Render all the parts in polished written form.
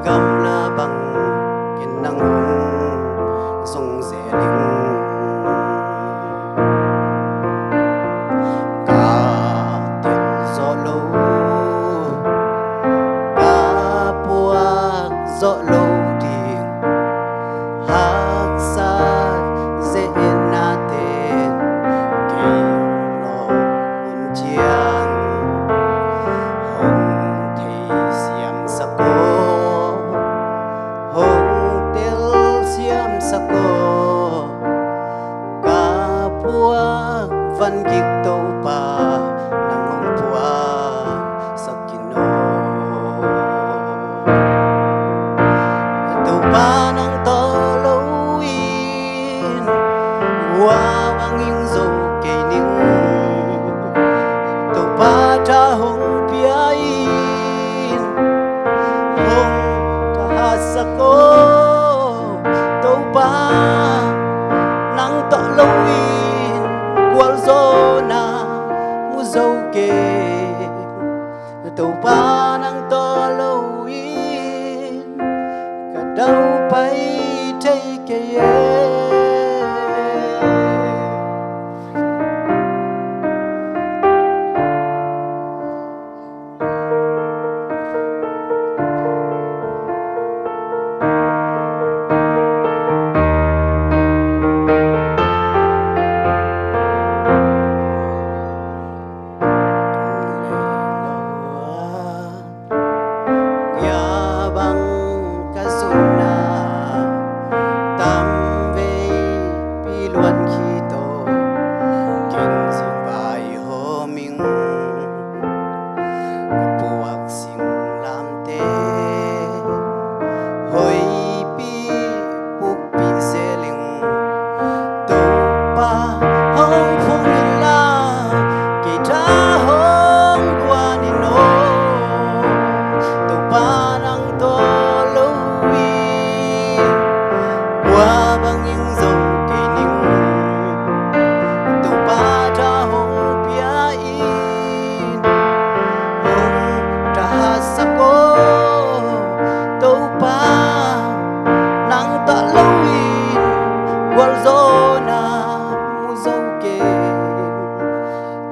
gam la bang kin nang hung sung se ling ka til zo lo ka puak zo lo ding hak sa ze na ten ke lo un chiang hong thei siam sa ko hong tel siam sa ko ka puak van gik to pa nang hong puak sa kino to pa nang to lo in wa bang yung zo ke ning to pa ta hong pia in hong ta sa ko to pa nang to lo in kwal zo na mu zo ke to pa nang to lo in ka dau pai thei ke ye bang ka sunna tam ve pi luan khi to kin sing vai ho ming ka puak sing lam te hoi pi puk pi se ling to pa hong phong in la ke ta hong kwa ni no to pa nang to lo wi qua bang yung zo ke ning to pa ta hong pia in hong ta sa ko to pa nang ta lo in wal zo na mu zo ke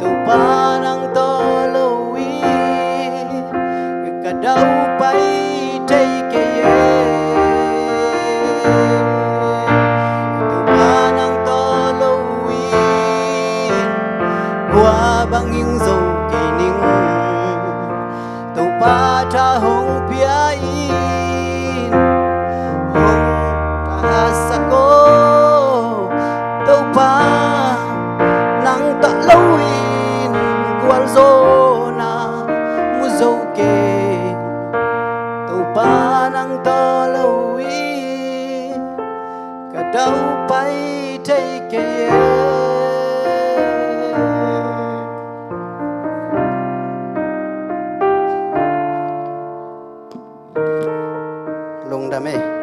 to pa nang to lo in ka dau pai thei ke ye to pa nang to lo in qua bang yung zo ke ning to pa ta hong pia in hong ta sa ko to pa nang ta lo in kwal zo na mu zo ke to pa nang to lo in ka dau pai thei ke ye lung da me